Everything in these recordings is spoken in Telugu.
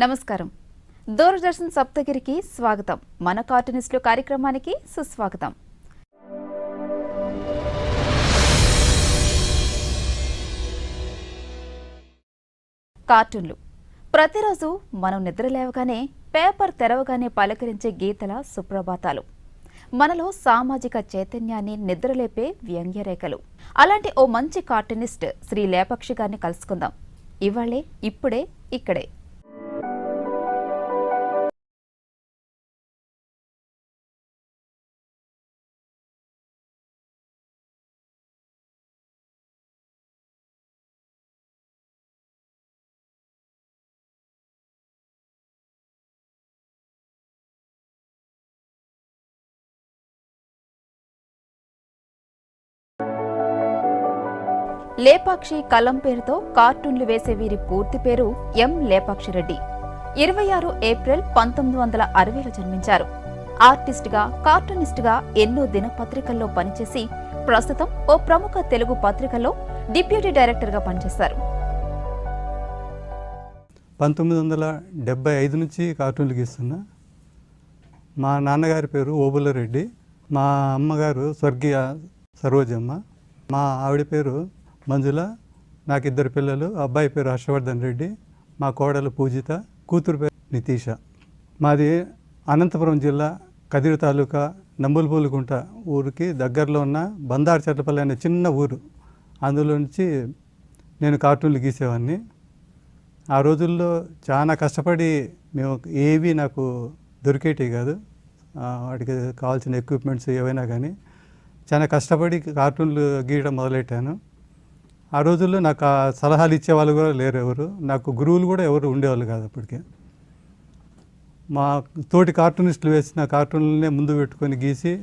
నమస్కారం. దూరదర్శన్ సప్తగిరికి స్వాగతం. మన కార్టూనిస్టులు కార్యక్రమానికి సుస్వాగతం. కార్టూన్లు ప్రతిరోజు మనం నిద్రలేవగానే పేపర్ తెరవగానే పలకరించే గీతల సుప్రభాతాలు, మనలో సామాజిక చైతన్యాన్ని నిద్రలేపే వ్యంగ్యరేఖలు. అలాంటి ఓ మంచి కార్టూనిస్ట్ శ్రీ లేపాక్షి గారిని కలుసుకుందాం. ఇవాళే, ఇప్పుడే, ఇక్కడే. లేపాక్షి కలం పేరుతో కార్టూన్లు వేసే వీరి పూర్తి పేరు ఎం లేపాక్షిరెడ్డి. 26 ఏప్రిల్ 1960లో జన్మించారు. ఆర్టిస్టుగా, కార్టూనిస్టుగా ఎన్నో దినపత్రికల్లో పనిచేసి ప్రస్తుతం ఓ ప్రముఖ తెలుగు పత్రికలో డిప్యూటీ డైరెక్టర్గా పనిచేశారు. 1975 నుంచి కార్టూన్లు గీస్తున్నా. మా నాన్నగారి పేరు ఓబులరెడ్డి, మా అమ్మగారు స్వర్గీయ సరోజమ్మ, మా ఆవిడ పేరు మంజుల, నాకు 2 పిల్లలు. అబ్బాయి పేరు హర్షవర్ధన్ రెడ్డి, మా కోడలు పూజిత, కూతురు పేరు నితీష. మాది అనంతపురం జిల్లా కదిరి తాలూకా నంబుల్పూలుగుంట ఊరికి దగ్గరలో ఉన్న బందారు చెట్లపల్లి అనే చిన్న ఊరు. అందులో నుంచి నేను కార్టూన్లు గీసేవాడిని. ఆ రోజుల్లో చాలా కష్టపడి మేము ఏవి నాకు దొరికేటివి కాదు, వాటికి కావాల్సిన ఎక్విప్మెంట్స్ ఏవైనా కానీ చాలా కష్టపడి కార్టూన్లు గీయడం మొదలెట్టాను. ఆ రోజుల్లో నాకు ఆ సలహాలు ఇచ్చేవాళ్ళు కూడా లేరు ఎవరు, నాకు గురువులు కూడా ఎవరు ఉండేవాళ్ళు కాదు అప్పటికే. మా తోటి కార్టూనిస్టులు వేసిన కార్టూన్లనే ముందు పెట్టుకొని గీసి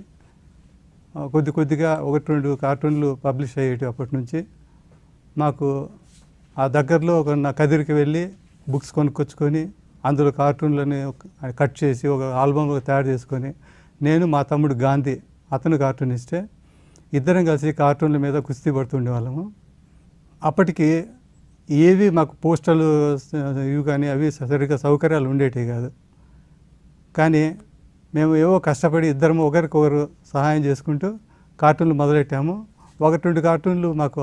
కొద్దిగా 1-2 కార్టూన్లు పబ్లిష్ అయ్యేవి. అప్పటి నుంచి మాకు ఆ దగ్గరలో నా కదిరికి వెళ్ళి బుక్స్ కొనుక్కొచ్చుకొని అందులో కార్టూన్లని కట్ చేసి ఒక ఆల్బమ్లో తయారు చేసుకొని, నేను మా తమ్ముడు గాంధీ, అతను కార్టూనిస్టే, ఇద్దరం కలిసి కార్టూన్ల మీద కుస్తీ పడుతుండేవాళ్ళము. అప్పటికి ఏవి మాకు పోస్టర్లు ఇవి కానీ అవి సరిగ్గా సౌకర్యాలు ఉండేటివి కాదు. కానీ మేము ఏవో కష్టపడి ఇద్దరము ఒకరికొకరు సహాయం చేసుకుంటూ కార్టూన్లు మొదలెట్టాము. 1-2 కార్టూన్లు మాకు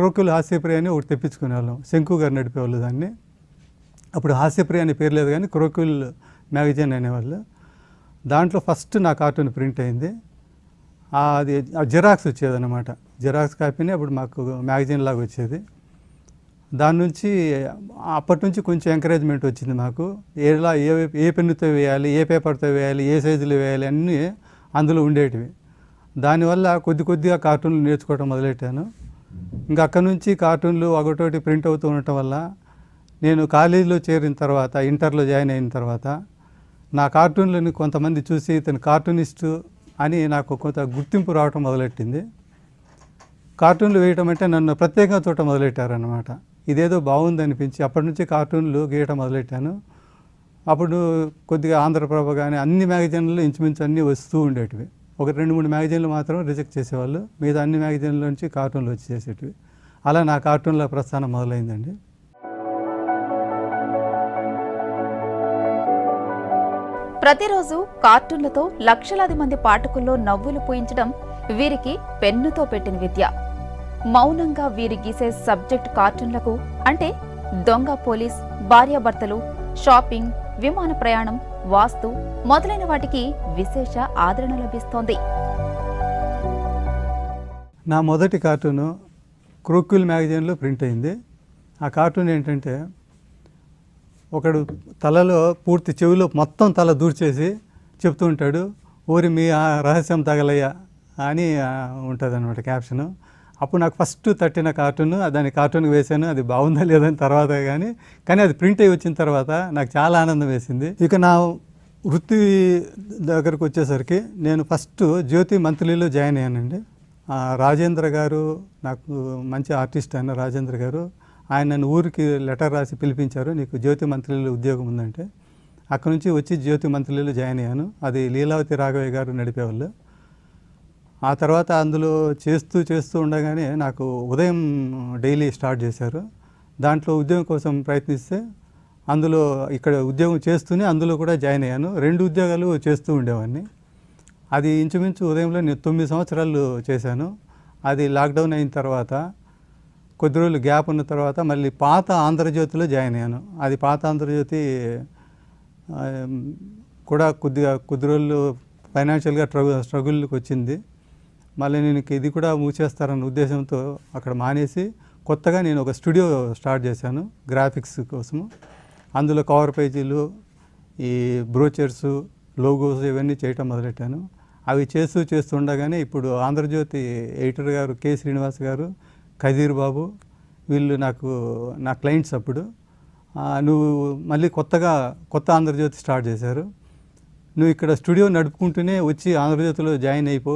క్రోక్యూల్ హాస్యప్రియ అని ఒకటి తెప్పించుకునేవాళ్ళం. శంకు గారు నడిపేవాళ్ళు దాన్ని. అప్పుడు హాస్యప్రియ అనే పేరు లేదు కానీ క్రోక్యూల్ మ్యాగజైన్ అనేవాళ్ళు. దాంట్లో ఫస్ట్ నా కార్టూన్ ప్రింట్ అయింది. అది జిరాక్స్ వచ్చేదన్నమాట. జిరాక్స్ కాపీని అప్పుడు మాకు మ్యాగజైన్ లాగా వచ్చేది. దాని నుంచి అప్పటి నుంచి కొంచెం ఎంకరేజ్మెంట్ వచ్చింది మాకు. ఎలా ఏ పెన్నుతో వేయాలి, ఏ పేపర్తో వేయాలి, ఏ సైజులో వేయాలి అన్నీ అందులో ఉండేటివి. దానివల్ల కొద్దిగా కార్టూన్లు నేర్చుకోవడం మొదలెట్టాను. ఇంకా అక్కడి నుంచి కార్టూన్లు ఒకటోటి ప్రింట్ అవుతూ ఉండటం వల్ల నేను కాలేజీలో చేరిన తర్వాత, ఇంటర్లో జాయిన్ అయిన తర్వాత నా కార్టూన్లను కొంతమంది చూసి ఇతను కార్టూనిస్టు అని నాకు కొంత గుర్తింపు రావటం మొదలెట్టింది. కార్టూన్లు వేయటం అంటే నన్ను ప్రత్యేకంగా చూడటం మొదలెట్టారనమాట. ఇదేదో బాగుంది అనిపించి అప్పటి నుంచి కార్టూన్లు గీయటం మొదలెట్టాను. అప్పుడు కొద్దిగా ఆంధ్రప్రభ కానీ అన్ని మ్యాగజైన్లు ఇంచుమించు అన్నీ వస్తూ ఉండేటివి. 2-3 మ్యాగజైన్లు మాత్రం రిజెక్ట్ చేసేవాళ్ళు, మిగతా అన్ని మ్యాగజైన్ల నుంచి కార్టూన్లు వచ్చి చేసేటివి. అలా నా కార్టూన్ల ప్రస్థానం మొదలైందండి. ప్రతిరోజు కార్టూన్లతో లక్షలాది మంది పాఠకుల్లో నవ్వులు పూయించడం వీరికి పెన్నుతో పెట్టిన విద్య. మౌనంగా వీరి గీసే సబ్జెక్ట్ కార్టూన్లకు అంటే దొంగ పోలీస్, భార్యాభర్తలు, షాపింగ్, విమాన ప్రయాణం, వాస్తు మొదలైన వాటికి విశేష ఆదరణ లభిస్తోంది. నా మొదటి కార్టూను క్రోక్యూల్ మ్యాగజైన్లో ప్రింట్ అయింది. ఆ కార్టూన్ ఏంటంటే, ఒకడు తలలో పూర్తి చెవిలో మొత్తం తల దూర్చేసి చెప్తూ ఉంటాడు, ఊరి మీ రహస్యం తగలయ్యా అని ఉంటుంది అనమాట క్యాప్షను. అప్పుడు నాకు ఫస్ట్ తట్టిన కార్టూను, దాన్ని కార్టూన్కి వేశాను. అది బాగుందా లేదని తర్వాత కానీ అది ప్రింట్ అయ్యి వచ్చిన తర్వాత నాకు చాలా ఆనందం వేసింది. ఇక నా వృత్తి దగ్గరకు వచ్చేసరికి నేను ఫస్ట్ జ్యోతి మంత్లీలో జాయిన్ అయ్యానండి. రాజేంద్ర గారు, నాకు మంచి ఆర్టిస్ట్ అయిన రాజేంద్ర గారు, ఆయన నన్ను ఊరికి లెటర్ రాసి పిలిపించారు, నీకు జ్యోతి మంత్లీలో ఉద్యోగం ఉందంటే. అక్కడ నుంచి వచ్చి జ్యోతి మంత్లీలో జాయిన్ అయ్యాను. అది లీలావతి రాఘవయ్య గారు నడిపేవాళ్ళు. ఆ తర్వాత అందులో చేస్తూ ఉండగానే నాకు ఉదయం డైలీ స్టార్ట్ చేశారు. దాంట్లో ఉద్యోగం కోసం ప్రయత్నిస్తే అందులో ఇక్కడ ఉద్యోగం చేస్తూనే అందులో కూడా జాయిన్ అయ్యాను. 2 ఉద్యోగాలు చేస్తూ ఉండేవాడిని. అది ఇంచుమించు ఉదయంలో నేను 9 సంవత్సరాలు చేశాను. అది లాక్డౌన్ అయిన తర్వాత కొద్ది రోజులు గ్యాప్ ఉన్న తర్వాత మళ్ళీ పాత ఆంధ్రజ్యోతిలో జాయిన్ అయ్యాను. అది పాత ఆంధ్రజ్యోతి కూడా కొద్ది రోజులు ఫైనాన్షియల్గా స్ట్రగుల్కి వచ్చింది. మళ్ళీ నేను ఇది కూడా మూసేస్తారన్న ఉద్దేశంతో అక్కడ మానేసి కొత్తగా నేను ఒక స్టూడియో స్టార్ట్ చేశాను గ్రాఫిక్స్ కోసము. అందులో కవర్ పేజీలు, ఈ బ్రోచర్సు, లోగోస్ ఇవన్నీ చేయటం మొదలెట్టాను. అవి చేస్తుండగానే ఇప్పుడు ఆంధ్రజ్యోతి ఎడిటర్ గారు కె శ్రీనివాస్ గారు, ఖదీర్ బాబు వీళ్ళు నా క్లయింట్స్. అప్పుడు నువ్వు మళ్ళీ కొత్త ఆంధ్రజ్యోతి స్టార్ట్ చేశారు, నువ్వు ఇక్కడ స్టూడియో నడుపుకుంటూనే వచ్చి ఆంధ్రజ్యోతిలో జాయిన్ అయిపో,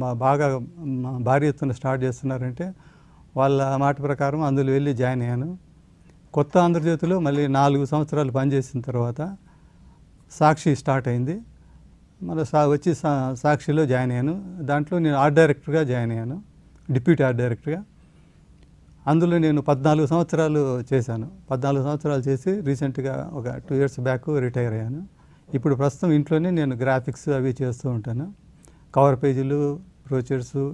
మా భారీ ఎత్తున స్టార్ట్ చేస్తున్నారంటే వాళ్ళ మాట ప్రకారం అందులో వెళ్ళి జాయిన్ అయ్యాను. కొత్త ఆంధ్రజ్యోతిలో మళ్ళీ 4 సంవత్సరాలు పనిచేసిన తర్వాత సాక్షి స్టార్ట్ అయింది. మళ్ళీ వచ్చి సాక్షిలో జాయిన్ అయ్యాను. దాంట్లో నేను ఆర్ట్ డైరెక్టర్గా జాయిన్ అయ్యాను, డిప్యూటీ ఆర్ట్ డైరెక్టర్గా. అందులో నేను 14 సంవత్సరాలు చేశాను. 14 సంవత్సరాలు చేసి రీసెంట్గా ఒక 2 years బ్యాక్ రిటైర్ అయ్యాను. ఇప్పుడు ప్రస్తుతం ఇంట్లోనే నేను గ్రాఫిక్స్ అవి చేస్తూ ఉంటాను. కవర్ పేజీలు, బ్రోచర్సు,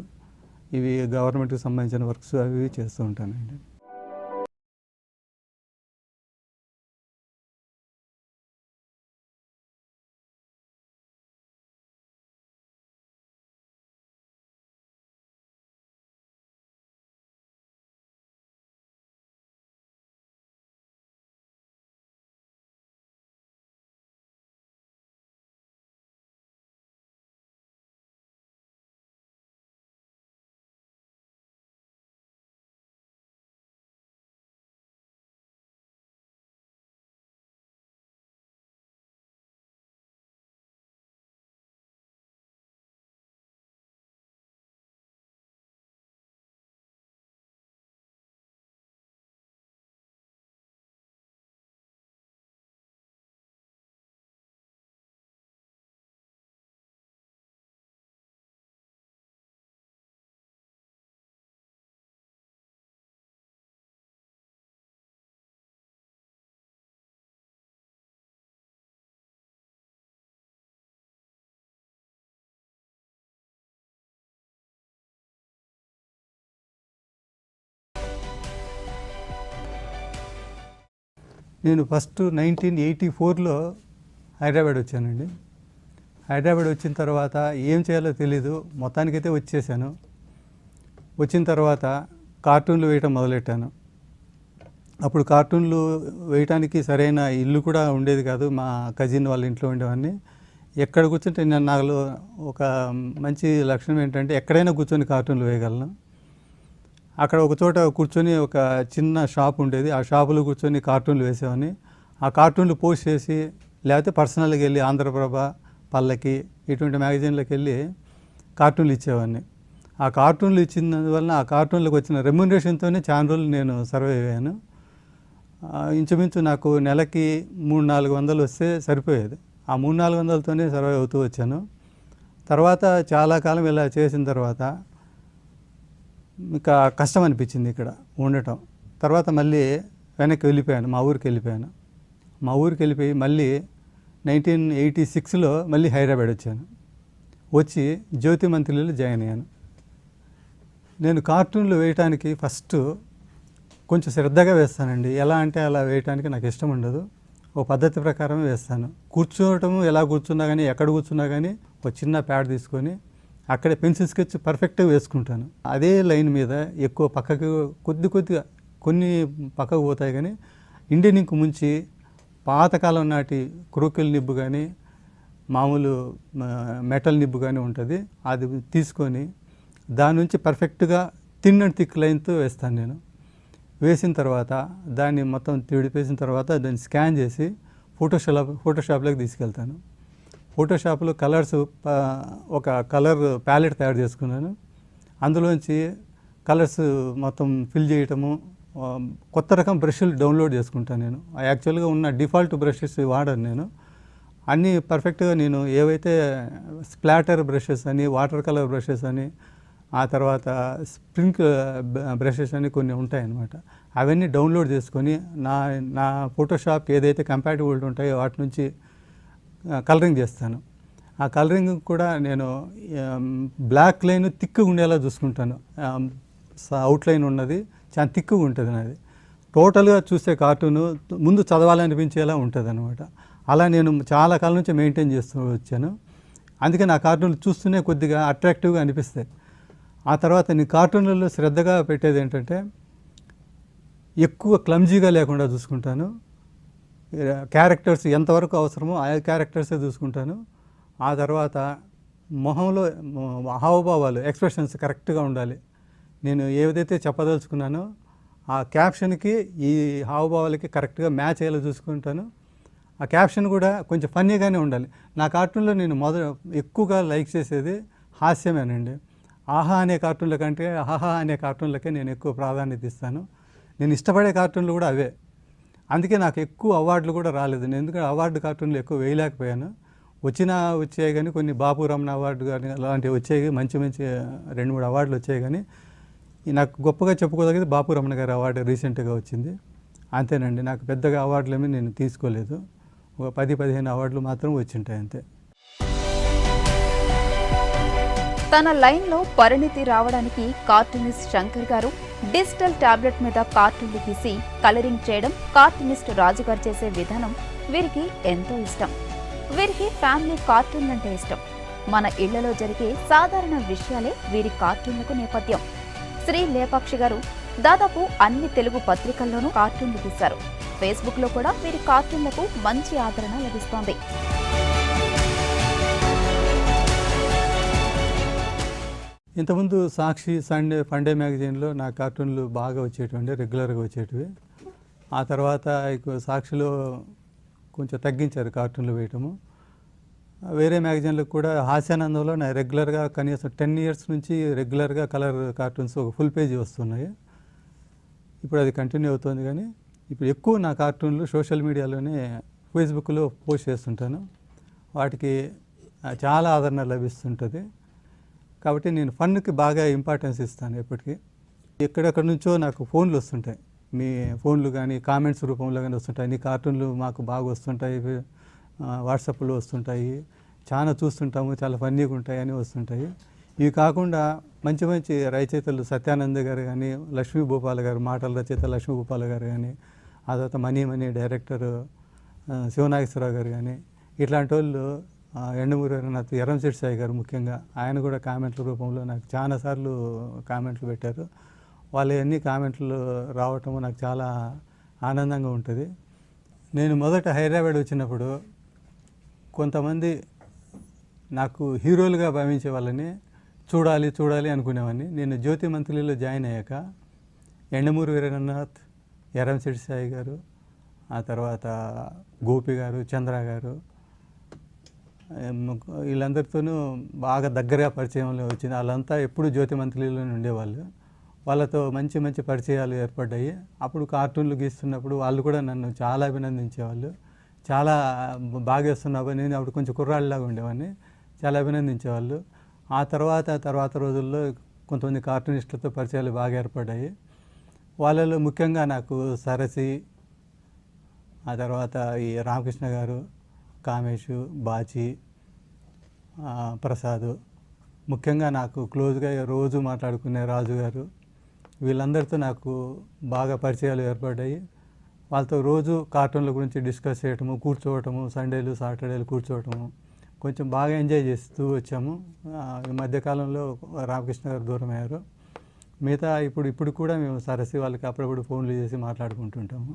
ఇవి గవర్నమెంట్కి సంబంధించిన వర్క్స్ అవి చేస్తూ ఉంటానండి. నేను ఫస్ట్ 1984లో హైదరాబాద్ వచ్చానండి. హైదరాబాద్ వచ్చిన తర్వాత ఏం చేయాలో తెలీదు, మొత్తానికైతే వచ్చేసాను. వచ్చిన తర్వాత కార్టూన్లు వేయటం మొదలెట్టాను. అప్పుడు కార్టూన్లు వేయటానికి సరైన ఇల్లు కూడా ఉండేది కాదు. మా కజిన్ వాళ్ళ ఇంట్లో ఉండేవాడిని. ఎక్కడ కూర్చుంటే నాలో ఒక మంచి లక్షణం ఏంటంటే ఎక్కడైనా కూర్చొని కార్టూన్లు వేయగలను. అక్కడ ఒక చోట కూర్చొని ఒక చిన్న షాప్ ఉండేది, ఆ షాపులో కూర్చొని కార్టూన్లు వేసేవాడిని. ఆ కార్టూన్లు పోస్ట్ చేసి లేకపోతే పర్సనల్గా వెళ్ళి ఆంధ్రప్రభ, పల్లకి ఇటువంటి మ్యాగజైన్లకు వెళ్ళి కార్టూన్లు ఇచ్చేవాడిని. ఆ కార్టూన్లు ఇచ్చినందువల్ల ఆ కార్టూన్లకు వచ్చిన రెమ్యునరేషన్తోనే చాలా రోజులు నేను సర్వైవ్ అయ్యాను. ఇంచుమించు నాకు నెలకి 300-400 వస్తే సరిపోయేది. ఆ 300-400తోనే సర్వైవ్ అవుతూ వచ్చాను. తర్వాత చాలా కాలం ఇలా చేసిన తర్వాత ఇంకా కష్టం అనిపించింది ఇక్కడ ఉండటం. తర్వాత మళ్ళీ వెనక్కి వెళ్ళిపోయాను, మా ఊరికి వెళ్ళిపోయాను. మా ఊరికి వెళ్ళిపోయి మళ్ళీ 1986లో మళ్ళీ హైదరాబాద్ వచ్చాను. వచ్చి జ్యోతి మంత్రిలో జాయిన్ అయ్యాను. నేను కార్టూన్లు వేయటానికి ఫస్ట్ కొంచెం శ్రద్ధగా వేస్తానండి. ఎలా అంటే అలా వేయటానికి నాకు ఇష్టం ఉండదు. ఓ పద్ధతి ప్రకారమే వేస్తాను. కూర్చోవటము ఎలా కూర్చున్నా కానీ, ఎక్కడ కూర్చున్నా కానీ ఒక చిన్న ప్యాడ్ తీసుకొని అక్కడే పెన్సిల్ స్కెచ్ పర్ఫెక్ట్గా వేసుకుంటాను. అదే లైన్ మీద ఎక్కువ పక్కకు కొద్దిగా కొన్ని పక్కకు పోతాయి, కానీ ఇండియన్ ఇంక్ ముంచి పాతకాలం నాటి క్రోకెల్ నిబ్బు కానీ మామూలు మెటల్ నిబ్బు కానీ ఉంటుంది, అది తీసుకొని దాని నుంచి పర్ఫెక్ట్గా థిన్ అండ్ థిక్ లైన్తో వేస్తాను నేను. వేసిన తర్వాత దాన్ని మొత్తం తిడిపేసిన తర్వాత దాన్ని స్కాన్ చేసి ఫోటోషాప్లోకి తీసుకెళ్తాను. ఫోటోషాప్లో కలర్స్ ఒక కలర్ ప్యాలెట్ తయారు చేసుకున్నాను. అందులోంచి కలర్స్ మొత్తం ఫిల్ చేయటము, కొత్త రకం బ్రష్లు డౌన్లోడ్ చేసుకుంటాను నేను. యాక్చువల్గా ఉన్న డిఫాల్ట్ బ్రషెస్ వాడను నేను. అన్నీ పర్ఫెక్ట్గా నేను ఏవైతే స్ప్లాటర్ బ్రషెస్ అని, వాటర్ కలర్ బ్రషెస్ అని, ఆ తర్వాత స్ప్రింక్ బ్రషెస్ అని కొన్ని ఉంటాయన్నమాట. అవన్నీ డౌన్లోడ్ చేసుకొని నా నా ఫోటోషాప్ ఏదైతే కంపాటిబిలిటీ ఉంటాయో వాటి నుంచి కలరింగ్ చేస్తాను. ఆ కలరింగ్ కూడా నేను బ్లాక్ లైన్ థిక్గా ఉండేలా చూసుకుంటాను. అవుట్లైన్ ఉన్నది చాలా థిక్గా ఉంటుంది నాది. టోటల్గా చూస్తే కార్టూను ముందు చదవాలనిపించేలా ఉంటుంది అనమాట. అలా నేను చాలా కాలం నుంచి మెయింటైన్ చేస్తూ వచ్చాను. అందుకే నా కార్టూన్లు చూస్తూనే కొద్దిగా అట్రాక్టివ్గా అనిపిస్తాయి. ఆ తర్వాత నేను కార్టూన్లలో శ్రద్ధగా పెట్టేది ఏంటంటే ఎక్కువ క్లమ్జీగా లేకుండా చూసుకుంటాను. క్యారెక్టర్స్ ఎంతవరకు అవసరమో ఆ క్యారెక్టర్సే చూసుకుంటాను. ఆ తర్వాత మొహంలో హావభావాలు ఎక్స్ప్రెషన్స్ కరెక్ట్గా ఉండాలి. నేను ఏదైతే చెప్పదలుచుకున్నానో ఆ క్యాప్షన్కి ఈ హావభావాలకి కరెక్ట్గా మ్యాచ్ అయ్యేలా చూసుకుంటాను. ఆ క్యాప్షన్ కూడా కొంచెం ఫన్నీగానే ఉండాలి. నా కార్టూన్లో నేను ఎక్కువగా లైక్ చేసేది హాస్యమేనండి. ఆహా అనే కార్టూన్ల కంటే ఆహా అనే కార్టూన్లకే నేను ఎక్కువ ప్రాధాన్యత ఇస్తాను. నేను ఇష్టపడే కార్టూన్లు కూడా అవే. అందుకే నాకు ఎక్కువ అవార్డులు కూడా రాలేదు. నేను ఎందుకంటే అవార్డు కార్టూన్లు ఎక్కువ వేయలేకపోయాను. వచ్చాయి కానీ కొన్ని బాపు రమణ అవార్డు కానీ అలాంటివి వచ్చాయి. మంచి 2-3 అవార్డులు వచ్చాయి. కానీ నాకు గొప్పగా చెప్పుకోదగ్గది బాపు రమణ గారి అవార్డు రీసెంట్గా వచ్చింది. అంతేనండి. నాకు పెద్దగా అవార్డులు ఏమీ నేను తీసుకోలేదు. ఒక 10-15 అవార్డులు మాత్రం వచ్చింటాయి అంతే. తన లైన్లో పరిణితి రావడానికి కార్టూనిస్ట్ శంకర్ గారు డిజిటల్ టాబ్లెట్ మీద కార్టూన్లు గీసి కలరింగ్ చేయడం, కార్టూనిస్ట్ రాజుగారు చేసే విధానం వీరికి ఎంతో ఇష్టం. వీరికి ఫ్యామిలీ కార్టూన్లంటే ఇష్టం. మన ఇళ్లలో జరిగే సాధారణ విషయాలే వీరి కార్టూన్లకు నేపథ్యం. శ్రీ లేపాక్షి గారు దాదాపు అన్ని తెలుగు పత్రికల్లోనూ కార్టూన్లు గీశారు. ఫేస్బుక్లో కూడా వీరి కార్టూన్లకు మంచి ఆదరణ లభిస్తోంది. ఇంతకుముందు సాక్షి, ఫండే మ్యాగజైన్లో నా కార్టూన్లు బాగా వచ్చేటివండి, రెగ్యులర్గా వచ్చేటివి. ఆ తర్వాత సాక్షిలో కొంచెం తగ్గించారు కార్టూన్లు వేయటము. వేరే మ్యాగజైన్లకు కూడా హాస్యానందంలో నా రెగ్యులర్గా కనీసం 10 ఇయర్స్ నుంచి రెగ్యులర్గా కలర్ కార్టూన్స్ ఒక ఫుల్ పేజీ వస్తున్నాయి. ఇప్పుడు అది కంటిన్యూ అవుతుంది. కానీ ఇప్పుడు ఎక్కువ నా కార్టూన్లు సోషల్ మీడియాలోనే ఫేస్బుక్లో పోస్ట్ చేస్తుంటాను. వాటికి చాలా ఆదరణ లభిస్తుంటుంది. కాబట్టి నేను ఫన్కి బాగా ఇంపార్టెన్స్ ఇస్తాను ఎప్పటికీ. ఎక్కడెక్కడి నుంచో నాకు ఫోన్లు వస్తుంటాయి. మీ ఫోన్లు కానీ కామెంట్స్ రూపంలో కానీ వస్తుంటాయి. నీ కార్టూన్లు మాకు బాగా వస్తుంటాయి, వాట్సాప్లో వస్తుంటాయి, చాలా చూస్తుంటాము, చాలా ఫన్నీగా ఉంటాయి అని వస్తుంటాయి. ఇవి కాకుండా మంచి రచయితలు సత్యానంద గారు కానీ, లక్ష్మీ భూపాల్ గారు, మాటల రచయిత లక్ష్మీ భూపాల్ గారు కానీ, ఆ తర్వాత మనీ డైరెక్టర్ శివనాగేశ్వరరావు గారు కానీ, ఇట్లాంటి వాళ్ళు ఎండమూరి ఎర్రంశెట్టి సాయి గారు ముఖ్యంగా ఆయన కూడా కామెంట్ల రూపంలో నాకు చాలాసార్లు కామెంట్లు పెట్టారు. వాళ్ళు అన్ని కామెంట్లు రావటము నాకు చాలా ఆనందంగా ఉంటుంది. నేను మొదట హైదరాబాద్ వచ్చినప్పుడు కొంతమంది నాకు హీరోలుగా భావించే వాళ్ళని చూడాలి అనుకునేవాడిని. నేను జ్యోతి మంత్రిలో జాయిన్ అయ్యాక ఎండమూరి వీరేంద్రనాథ్, ఎర్రంశెట్టి సాయి గారు, ఆ తర్వాత గోపి గారు, చంద్ర గారు, వీళ్ళందరితోనూ బాగా దగ్గరగా పరిచయంలో వచ్చింది. వాళ్ళంతా ఎప్పుడు జ్యోతి మంత్రిలోనే ఉండేవాళ్ళు. వాళ్ళతో మంచి పరిచయాలు ఏర్పడ్డాయి. అప్పుడు కార్టూన్లు గీస్తున్నప్పుడు వాళ్ళు కూడా నన్ను చాలా అభినందించేవాళ్ళు. చాలా బాగా వేస్తున్నావు. నేను అప్పుడు కొంచెం కుర్రాళ్ళలాగా ఉండేవాడిని. చాలా అభినందించేవాళ్ళు. ఆ తర్వాత రోజుల్లో కొంతమంది కార్టూనిస్టులతో పరిచయాలు బాగా ఏర్పడ్డాయి. వాళ్ళలో ముఖ్యంగా నాకు సరసి, ఆ తర్వాత ఈ రామకృష్ణ గారు, కామేషు, బాచి, ప్రసాద్, ముఖ్యంగా నాకు క్లోజ్గా రోజు మాట్లాడుకునే రాజు గారు, వీళ్ళందరితో నాకు బాగా పరిచయాలు ఏర్పడ్డాయి. వాళ్ళతో రోజు కార్టూన్ల గురించి డిస్కస్ చేయటము, కూర్చోవటము, సండేలు సాటర్డేలు కూర్చోవటము, కొంచెం బాగా ఎంజాయ్ చేస్తూ వచ్చాము. ఈ మధ్యకాలంలో రామకృష్ణ గారు దూరం అయ్యారు. మిగతా ఇప్పుడు కూడా మేము సరసి వాళ్ళకి అప్పుడప్పుడు ఫోన్లు చేసి మాట్లాడుకుంటుంటాము.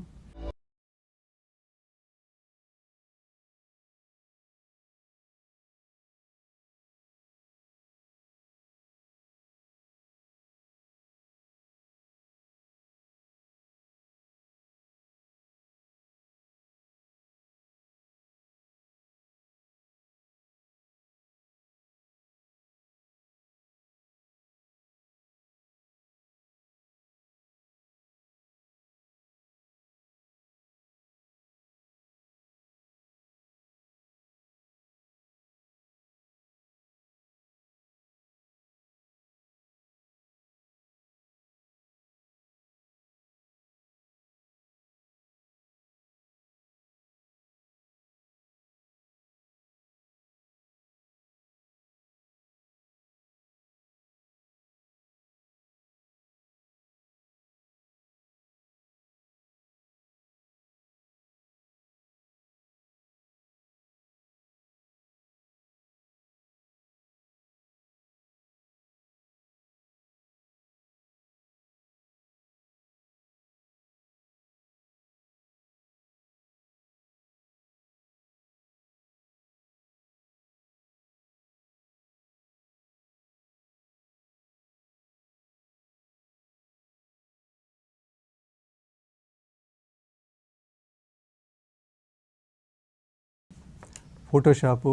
ఫోటోషాపు,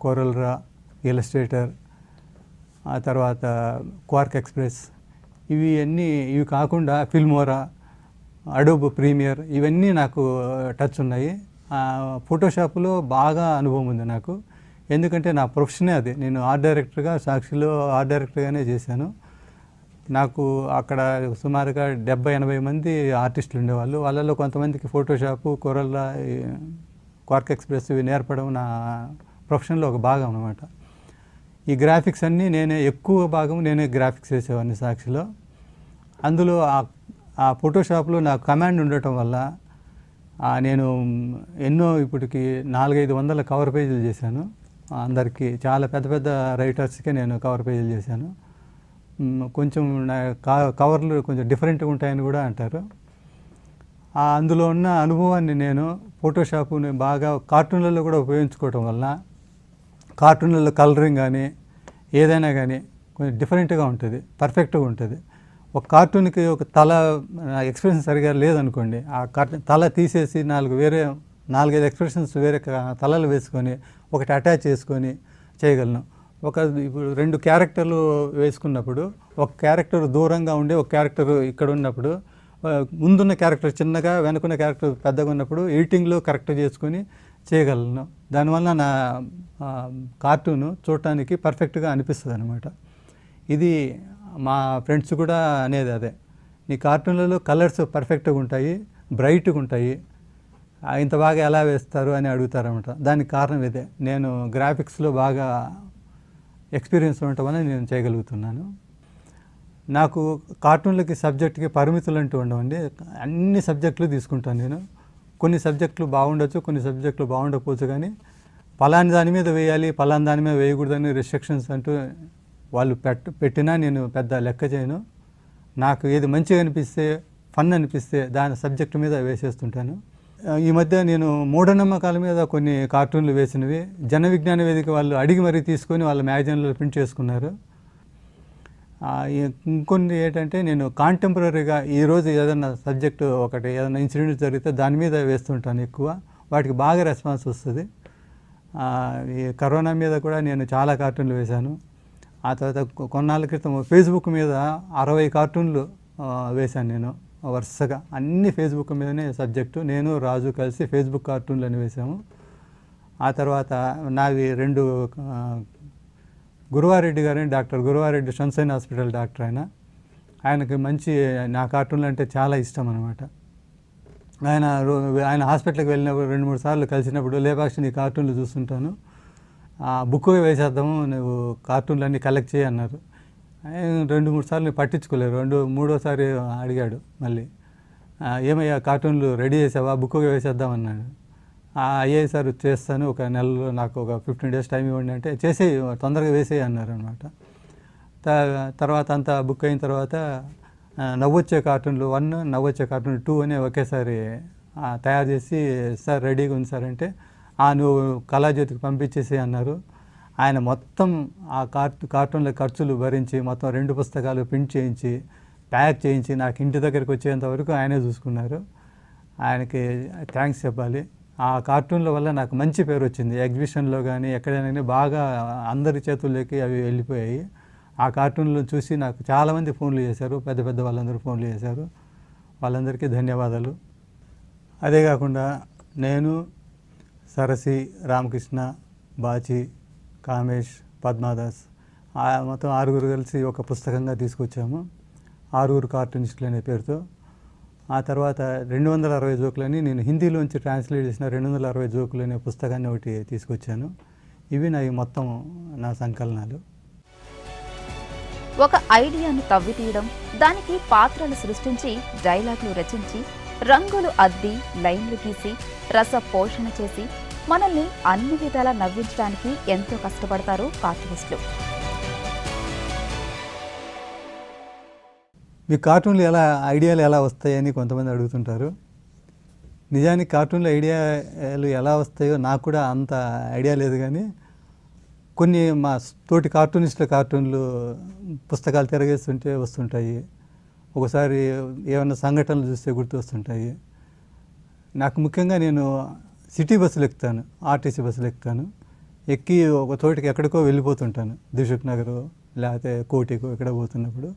కోరల్‌డ్రా, ఇలస్ట్రేటర్, ఆ తర్వాత క్వార్క్ ఎక్స్‌ప్రెస్ ఇవి కాకుండా ఫిల్మోరా, అడోబ్ ప్రీమియర్ ఇవన్నీ నాకు టచ్ ఉన్నాయి. ఫోటోషాప్‌లో బాగా అనుభవం ఉంది నాకు. ఎందుకంటే నా ప్రొఫెషనే అది. నేను ఆర్ట్ డైరెక్టర్‌గా సాక్షిలో ఆర్ట్ డైరెక్టర్‌గానే చేశాను. నాకు అక్కడ సుమారుగా 70-80 మంది ఆర్టిస్టులు ఉండేవాళ్ళు. వాళ్ళలో కొంతమందికి ఫోటోషాపు, కొరల్‌డ్రా, క్వార్క్ ఎక్స్‌ప్రెస్ ఇవి నేర్పడం నా ప్రొఫెషన్‌లో ఒక భాగం అనమాట. ఈ గ్రాఫిక్స్ అన్నీ ఎక్కువ భాగం నేనే గ్రాఫిక్స్ వేసేవాడిని సాక్షిలో. అందులో ఆ ఫోటోషాప్లో నాకు కమాండ్ ఉండటం వల్ల నేను ఎన్నో ఇప్పటికి 400-500 కవర్ పేజీలు చేశాను. అందరికీ చాలా పెద్ద పెద్ద రైటర్స్కే నేను కవర్ పేజీలు చేశాను. కొంచెం కవర్లు కొంచెం డిఫరెంట్గా ఉంటాయని కూడా అంటారు. అందులో ఉన్న అనుభవాన్ని నేను ఫోటోషాప్ని బాగా కార్టూన్లలో కూడా ఉపయోగించుకోవటం వల్ల కార్టూన్లలో కలరింగ్ కానీ ఏదైనా కానీ కొంచెం డిఫరెంట్గా ఉంటుంది, పర్ఫెక్ట్గా ఉంటుంది. ఒక కార్టూన్కి ఒక తల ఎక్స్ప్రెషన్ సరిగా లేదనుకోండి, ఆ తల తీసేసి 4-5 ఎక్స్ప్రెషన్స్ వేరే తలలు వేసుకొని ఒకటి అటాచ్ చేసుకొని చేయగలను. ఇప్పుడు 2 క్యారెక్టర్లు వేసుకున్నప్పుడు ఒక క్యారెక్టర్ దూరంగా ఉండి ఒక క్యారెక్టర్ ఇక్కడ ఉన్నప్పుడు ముందున్న క్యారెక్టర్ చిన్నగా వెనుకున్న క్యారెక్టర్ పెద్దగా ఉన్నప్పుడు ఎడిటింగ్లో కరెక్ట్ చేసుకొని చేయగలను. దానివల్ల నా కార్టూను చూడటానికి పర్ఫెక్ట్గా అనిపిస్తుంది అనమాట. ఇది మా ఫ్రెండ్స్ కూడా అనేది అదే, నీ కార్టూన్లలో కలర్స్ పర్ఫెక్ట్గా ఉంటాయి, బ్రైట్గా ఉంటాయి, ఇంత బాగా ఎలా వేస్తారు అని అడుగుతారనమాట. దానికి కారణం ఇదే, నేను గ్రాఫిక్స్లో బాగా ఎక్స్పీరియన్స్ ఉండటం వల్ల నేను చేయగలుగుతున్నాను. నాకు కార్టూన్లకి సబ్జెక్ట్కి పరిమితులు అంటూ ఉండవండి. అన్ని సబ్జెక్టులు తీసుకుంటాను నేను. కొన్ని సబ్జెక్టులు బాగుండొచ్చు, కొన్ని సబ్జెక్టులు బాగుండకపోవచ్చు, కానీ పలాని దాని మీద వేయాలి, పలాని దాని మీద వేయకూడదని రెస్ట్రిక్షన్స్ అంటూ వాళ్ళు పెట్టినా నేను పెద్ద లెక్క చేయను. నాకు ఏది మంచిగా అనిపిస్తే, ఫన్ అనిపిస్తే దాని సబ్జెక్టు మీద వేసేస్తుంటాను. ఈ మధ్య నేను మూఢనమ్మకాల మీద కొన్ని కార్టూన్లు వేసినవి జన విజ్ఞాన వేదిక వాళ్ళు అడిగి మరీ తీసుకొని వాళ్ళ మ్యాగజైన్లో ప్రింట్ చేసుకున్నారు. ఇంకొన్ని ఏంటంటే నేను కాంటెంపరీగా ఈరోజు ఏదైనా సబ్జెక్టు ఏదైనా ఇన్సిడెంట్ జరిగితే దాని మీద వేస్తుంటాను ఎక్కువ. వాటికి బాగా రెస్పాన్స్ వస్తుంది. ఈ కరోనా మీద కూడా నేను చాలా కార్టూన్లు వేశాను. ఆ తర్వాత కొన్నాళ్ళ క్రితం ఫేస్బుక్ మీద 60 కార్టూన్లు వేశాను నేను వరుసగా. అన్ని ఫేస్బుక్ మీదనే సబ్జెక్టు. నేను రాజు కలిసి ఫేస్బుక్ కార్టూన్లు అని వేశాము. ఆ తర్వాత నావి 2 గురువారెడ్డి గారని doctor Guruva Reddy sunshine hospital doctor ఆయనకి మంచి నా కార్టూన్లు అంటే చాలా ఇష్టం అనమాట. ఆయన హాస్పిటల్కి వెళ్ళినప్పుడు 2-3 సార్లు కలిసినప్పుడు లేపాక్షి నీ కార్టూన్లు చూస్తుంటాను, బుక్ వేసేద్దాము, నువ్వు కార్టూన్లు అన్నీ కలెక్ట్ చేయి అన్నారు. 2-3 సార్లు పట్టించుకోలేరు. మూడోసారి అడిగాడు మళ్ళీ, ఏమయ్యా కార్టూన్లు రెడీ చేసావా, బుక్ వేసేద్దామన్నాడు. అయ్యే సార్ చేస్తాను, ఒక నెలలో నాకు ఒక 15 days టైం ఇవ్వండి అంటే చేసేయి, తొందరగా వేసేయి అన్నారు అనమాట. తర్వాత అంతా బుక్ అయిన తర్వాత నవ్వొచ్చే కార్టూన్లు 1, నవ్వొచ్చే కార్టూన్ 2 అని ఒకేసారి తయారు చేసి సార్ రెడీగా ఉంది సార్ అంటే నువ్వు కళాజ్యోతికి పంపించేసి అన్నారు. ఆయన మొత్తం ఆ కార్టూన్ల ఖర్చులు భరించి మొత్తం 2 పుస్తకాలు ప్రింట్ చేయించి ప్యాక్ చేయించి నాకు ఇంటి దగ్గరికి వచ్చేంత వరకు ఆయనే చూసుకున్నారు. ఆయనకి థ్యాంక్స్ చెప్పాలి. ఆ కార్టూన్ల వల్ల నాకు మంచి పేరు వచ్చింది. ఎగ్జిబిషన్లో కానీ ఎక్కడైనా బాగా అందరి చేతుల్లోకి అవి వెళ్ళిపోయాయి. ఆ కార్టూన్లు చూసి నాకు చాలామంది ఫోన్లు చేశారు, పెద్ద పెద్ద వాళ్ళందరూ ఫోన్లు చేశారు. వాళ్ళందరికీ ధన్యవాదాలు. అదే కాకుండా నేను, సరసి, రామకృష్ణ, బాచి, కామేష్, పద్మాదాస్ మొత్తం 6 కలిసి ఒక పుస్తకంగా తీసుకొచ్చాము, 6 కార్టూనిస్టులు అనే పేరుతో. ఆ తర్వాత 260 జోకులని నేను హిందీలోంచి ట్రాన్స్లేట్ చేసిన 260 జోకులు అనే పుస్తకాన్ని ఒకటి తీసుకొచ్చాను. ఇవి మొత్తం నా సంకలనాలు. ఒక ఐడియాను తవ్వి తీయడం, దానికి పాత్రలు సృష్టించి డైలాగులు రచించి రంగులు అద్ది లైన్లు గీసి రస పోషణ చేసి మనల్ని అన్ని విధాలా నవ్వించడానికి ఎంతో కష్టపడతారు కార్టూనిస్టులు. మీ కార్టూన్లు ఐడియాలు ఎలా వస్తాయని కొంతమంది అడుగుతుంటారు. నిజానికి కార్టూన్లు ఐడియాలు ఎలా వస్తాయో నాకు కూడా అంత ఐడియా లేదు, కానీ కొన్ని మా తోటి కార్టూనిస్టుల కార్టూన్లు పుస్తకాలు తిరగేస్తుంటే వస్తుంటాయి. ఒకసారి ఏమైనా సంఘటనలు చూస్తే గుర్తు వస్తుంటాయి. నాకు ముఖ్యంగా నేను సిటీ బస్సులు ఎక్కుతాను, ఆర్టీసీ బస్సులు ఎక్కుతాను. ఎక్కి ఒక చోటికి ఎక్కడికో వెళ్ళిపోతుంటాను, దిల్సుఖ్ నగర్ లేకపోతే కోటికో ఇక్కడ పోతున్నప్పుడు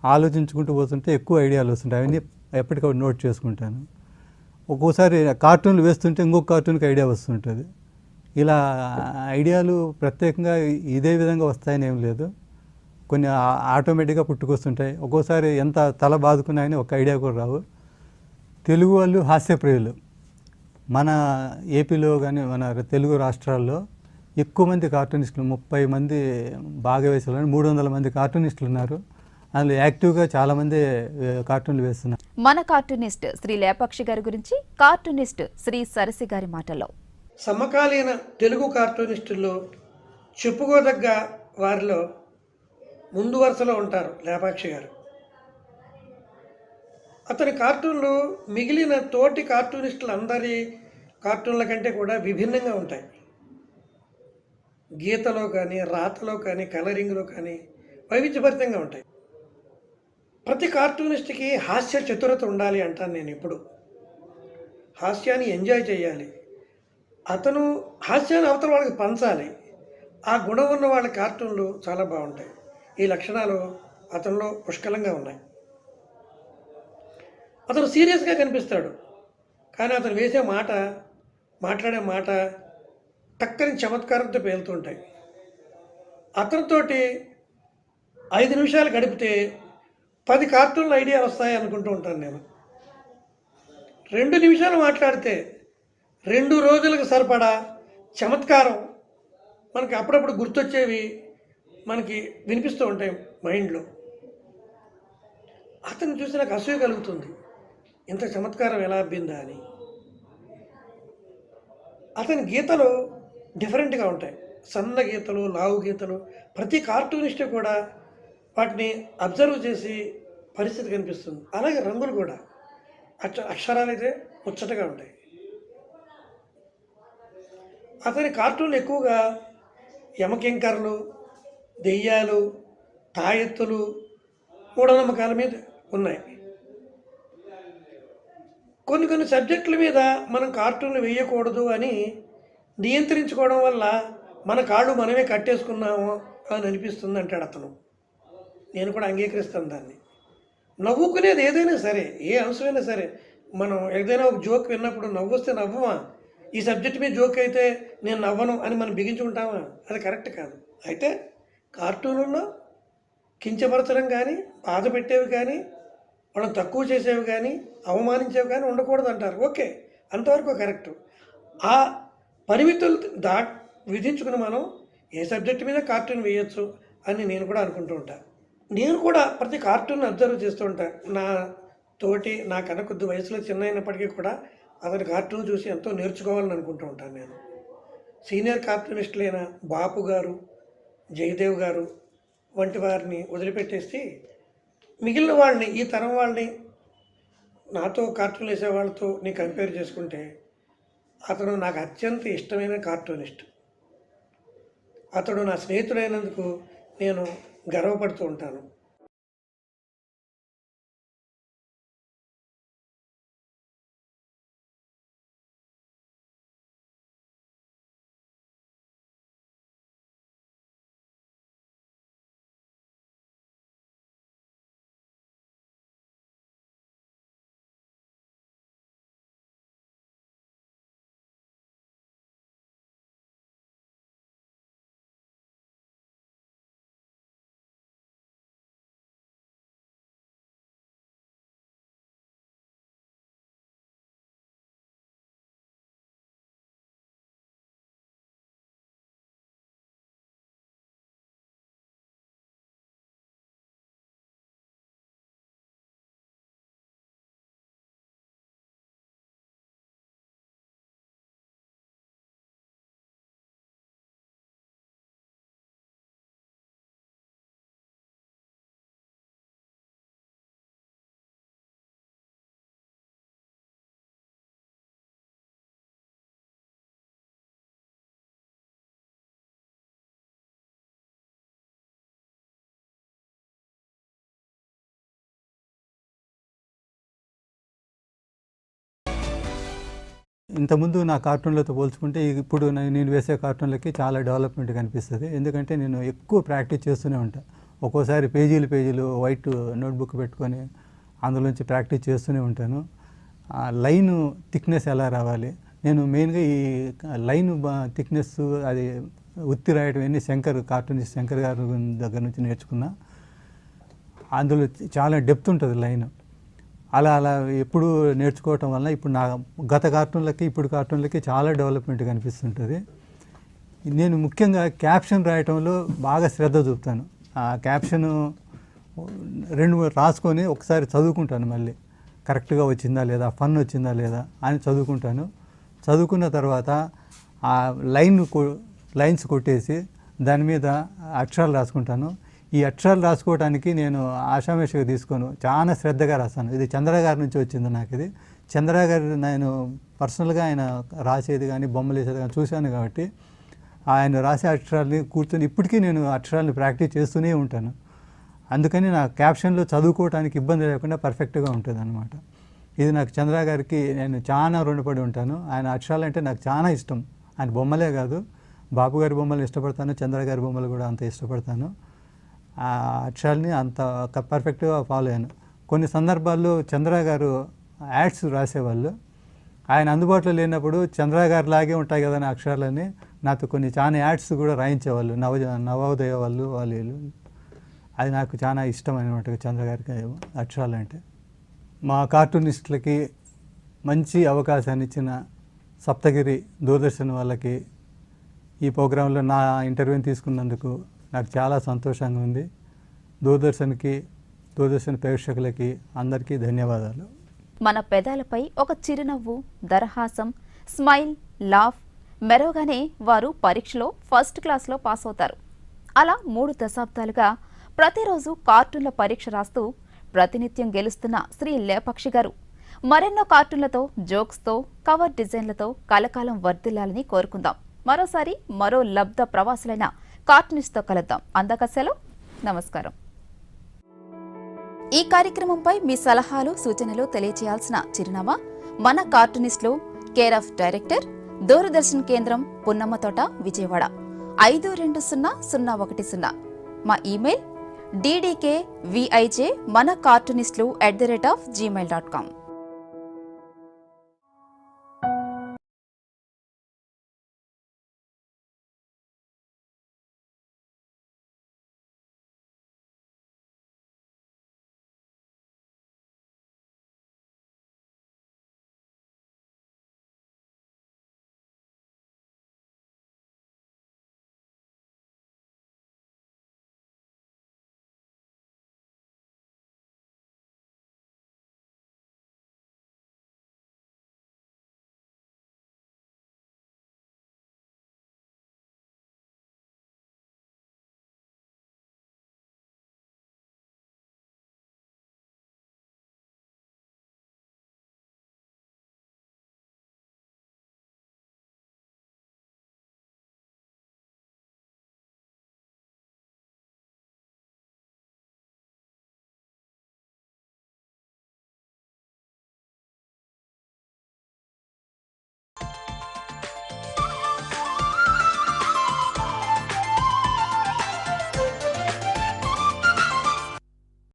ఆలోచించుకుంటూ పోతుంటే ఎక్కువ ఐడియాలు వస్తుంటాయి. అవన్నీ ఎప్పటికప్పుడు నోట్ చేసుకుంటాను. ఒక్కోసారి కార్టూన్లు వేస్తుంటే ఇంకొక కార్టూన్కి ఐడియా వస్తుంటుంది. ఇలా ఐడియాలు ప్రత్యేకంగా ఇదే విధంగా వస్తాయని ఏం లేదు, కొన్ని ఆటోమేటిక్గా పుట్టుకొస్తుంటాయి. ఒక్కోసారి ఎంత తల బాదుకున్నాయని ఒక ఐడియా కూడా రావు. తెలుగు వాళ్ళు హాస్యప్రియులు. మన ఏపీలో కానీ మన తెలుగు రాష్ట్రాల్లో ఎక్కువ మంది కార్టూనిస్టులు, 30 మంది భాగవేశాలు, 300 మంది కార్టూనిస్టులు ఉన్నారు. అందులో యాక్టివ్గా చాలామంది కార్టూన్లు వేస్తున్నారు. మన కార్టూనిస్ట్ శ్రీ లేపాక్షి గారి గురించి కార్టూనిస్ట్ శ్రీ సరసి గారి మాటల్లో. సమకాలీన తెలుగు కార్టూనిస్టుల్లో చెప్పుకోదగ్గ వారిలో ముందు వరుసలో ఉంటారు లేపాక్షి గారు. అతని కార్టూన్లు మిగిలిన తోటి కార్టూనిస్టులు అందరి కార్టూన్ల కంటే కూడా విభిన్నంగా ఉంటాయి. గీతలో కానీ, రాతలో కానీ, కలరింగ్లో కానీ వైవిధ్యభరితంగా ఉంటాయి. ప్రతి కార్టూనిస్ట్కి హాస్య చతురత ఉండాలి అంటాను నేను ఎప్పుడు. హాస్యాన్ని ఎంజాయ్ చేయాలి. అతను హాస్యాన్ని అవతల వాళ్ళకి పంచాలి. ఆ గుణం ఉన్న వాళ్ళ కార్టూన్లు చాలా బాగుంటాయి. ఈ లక్షణాలు అతనిలో పుష్కలంగా ఉన్నాయి. అతను సీరియస్గా కనిపిస్తాడు, కానీ అతను వేసే మాట, మాట్లాడే మాట టక్కని చమత్కారంతో పేలుతుంటాయి. అతనితోటి 5 నిమిషాలు గడిపితే 10 కార్టూన్ల ఐడియా వస్తాయి అనుకుంటూ ఉంటాను నేను. 2 నిమిషాలు మాట్లాడితే 2 రోజులకు సరిపడా చమత్కారం మనకి అప్పుడప్పుడు గుర్తొచ్చేవి మనకి వినిపిస్తూ ఉంటాయి మైండ్లో. అతను చూసి నాకు అసూయ కలుగుతుంది, ఇంత చమత్కారం ఎలా అబ్బిందా అని. అతని గీతలు డిఫరెంట్గా ఉంటాయి. సన్న గీతలు, లావు గీతలు. ప్రతి కార్టూనిస్ట్ కూడా వాటిని అబ్జర్వ్ చేసి పరిస్థితి కనిపిస్తుంది. అలాగే రంగులు కూడా, అక్షరాలు అయితే ముచ్చటగా ఉంటాయి. అతని కార్టూన్లు ఎక్కువగా యమకింకర్లు, దెయ్యాలు, తాయెత్తులు, మూఢనమ్మకాల మీద ఉన్నాయి. కొన్ని సబ్జెక్టుల మీద మనం కార్టూన్లు వేయకూడదు అని నియంత్రించుకోవడం వల్ల మన కాళ్ళు మనమే కట్టేసుకున్నాము అని అనిపిస్తుంది అంటాడు అతను. నేను కూడా అంగీకరిస్తాను దాన్ని. నవ్వుకునేది ఏదైనా సరే, ఏ అంశమైనా సరే, మనం ఏదైనా ఒక జోక్ విన్నప్పుడు నవ్వొస్తే నవ్వమా, ఈ సబ్జెక్ట్ మీద జోక్ అయితే నేను నవ్వను అని మనం బిగించుకుంటామా? అది కరెక్ట్ కాదు. అయితే కార్టూన్లో కించపరచడం కానీ, బాధ పెట్టేవి కానీ, వాళ్ళని తక్కువ చేసేవి కానీ, అవమానించేవి కానీ ఉండకూడదు అంటారు. ఓకే, అంతవరకు కరెక్టు. ఆ పరిమితులు విధించుకుని మనం ఏ సబ్జెక్ట్ మీద కార్టూన్ వేయచ్చు అని నేను కూడా అనుకుంటూ ఉంటాను. నేను కూడా ప్రతి కార్టూన్ అబ్జర్వ్ చేస్తూ ఉంటాను. నా తోటి నాకన్నా కొద్ది వయసులో చిన్న అయినప్పటికీ కూడా అతని కార్టూన్ చూసి ఎంతో నేర్చుకోవాలని అనుకుంటూ ఉంటాను నేను. సీనియర్ కార్టూనిస్టులైన బాపు గారు, జయదేవ్ గారు వంటి వారిని వదిలిపెట్టేసి మిగిలిన వాళ్ళని, ఈ తరం వాళ్ళని నాతో కార్టూన్ వేసే వాళ్ళతో నేను కంపేర్ చేసుకుంటే అతను నాకు అత్యంత ఇష్టమైన కార్టూనిస్ట్. అతడు నా స్నేహితుడైనందుకు నేను గర్వపడుతూ ఉంటాను. ఇంతకుముందు నా కార్టూన్లతో పోల్చుకుంటే ఇప్పుడు నేను వేసే కార్టూన్లకి చాలా డెవలప్మెంట్ కనిపిస్తుంది. ఎందుకంటే నేను ఎక్కువ ప్రాక్టీస్ చేస్తూనే ఉంటాను. ఒక్కోసారి పేజీలు వైట్ నోట్బుక్ పెట్టుకొని అందులోంచి ప్రాక్టీస్ చేస్తూనే ఉంటాను. లైన్ థిక్నెస్ ఎలా రావాలి, నేను మెయిన్గా ఈ లైన్ థిక్నెస్ అది ఉత్తి రాయడం అన్నీ కార్టూనిస్ట్ శంకర్ గారి దగ్గర నుంచి నేర్చుకున్నా. అందులో చాలా డెప్త్ ఉంటుంది లైన్. అలా ఎప్పుడు నేర్చుకోవటం వల్ల ఇప్పుడు నా గత కార్టూన్లకి ఇప్పుడు కార్టూన్లకి చాలా డెవలప్మెంట్ కనిపిస్తుంటుంది. నేను ముఖ్యంగా క్యాప్షన్ రాయటంలో బాగా శ్రద్ధ చూపుతాను. ఆ క్యాప్షన్ 2 రాసుకొని ఒకసారి చదువుకుంటాను, మళ్ళీ కరెక్ట్గా వచ్చిందా లేదా, ఫన్ వచ్చిందా లేదా అని చదువుకుంటాను. చదువుకున్న తర్వాత ఆ లైన్స్ కొట్టేసి దాని మీద అక్షరాలు రాసుకుంటాను. ఈ అక్షరాలు రాసుకోవడానికి నేను ఆషామేషగా తీసుకోను, చాలా శ్రద్ధగా రాస్తాను. ఇది చంద్ర గారి నుంచి వచ్చింది నాకు. ఇది చంద్ర గారు నేను పర్సనల్గా ఆయన రాసేది కానీ బొమ్మలు వేసేది కానీ చూశాను కాబట్టి ఆయన రాసే అక్షరాలని కూర్చొని ఇప్పటికీ నేను అక్షరాలను ప్రాక్టీస్ చేస్తూనే ఉంటాను. అందుకని నా క్యాప్షన్లో చదువుకోవడానికి ఇబ్బంది లేకుండా పర్ఫెక్ట్గా ఉంటుంది అన్నమాట. ఇది నాకు చంద్ర గారికి నేను చాలా రుణపడి ఉంటాను. ఆయన అక్షరాలు అంటే నాకు చాలా ఇష్టం. ఆయన బొమ్మలే కాదు, బాపు గారి బొమ్మలు ఇష్టపడతాను, చంద్ర గారి బొమ్మలు కూడా అంత ఇష్టపడతాను. ఆ అక్షరాలని అంత పర్ఫెక్ట్గా ఫాలో అయ్యాను. కొన్ని సందర్భాల్లో చంద్ర గారు యాడ్స్ రాసేవాళ్ళు. ఆయన అందుబాటులో లేనప్పుడు చంద్ర గారి లాగే ఉంటాయి కదా నా అక్షరాలని నాతో కొన్ని చాలా యాడ్స్ కూడా రాయించేవాళ్ళు, నవోదయ వాళ్ళు. అది నాకు చాలా ఇష్టం అనమాట చంద్ర గారికి అక్షరాలు అంటే. మా కార్టూనిస్టులకి మంచి అవకాశాన్ని ఇచ్చిన సప్తగిరి దూరదర్శన్ వాళ్ళకి ఈ ప్రోగ్రాంలో నా ఇంటర్వ్యూని తీసుకున్నందుకు నాకు చాలా సంతోషంగా ఉంది. దూరదర్శన్ ప్రేక్షకులకి అందరికీ ధన్యవాదాలు. మన పెదాలపై ఒక చిరునవ్వు, దరహాసం, స్మైల్, లాఫ్ మెరవగానే వారు పరీక్షలో ఫస్ట్ క్లాస్లో పాస్ అవుతారు. అలా 3 దశాబ్దాలుగా ప్రతిరోజు కార్టూన్ల పరీక్ష రాస్తూ ప్రతినిత్యం గెలుస్తున్న శ్రీ లేపాక్షి గారు మరెన్నో కార్టూన్లతో, జోక్స్తో, కవర్ డిజైన్లతో కలకాలం వర్ధిల్లాలని కోరుకుందాం. మరోసారి మరో లబ్ధ ప్రవాసులైన కార్టూనిస్ట్తో కలుద్దాం. అందాక సెలవు, నమస్కారం. ఈ కార్యక్రమంపై మీ సలహాలు, సూచనలు తెలియజేయాల్సిన చిరునామా మన కార్టూనిస్టులు, కేర్ ఆఫ్ డైరెక్టర్, దూరదర్శన్ కేంద్రం, పున్నమ్మతోట, విజయవాడ 520010. మా ఇమెయిల్ ddkvij manacartoonistlu@gmail.com.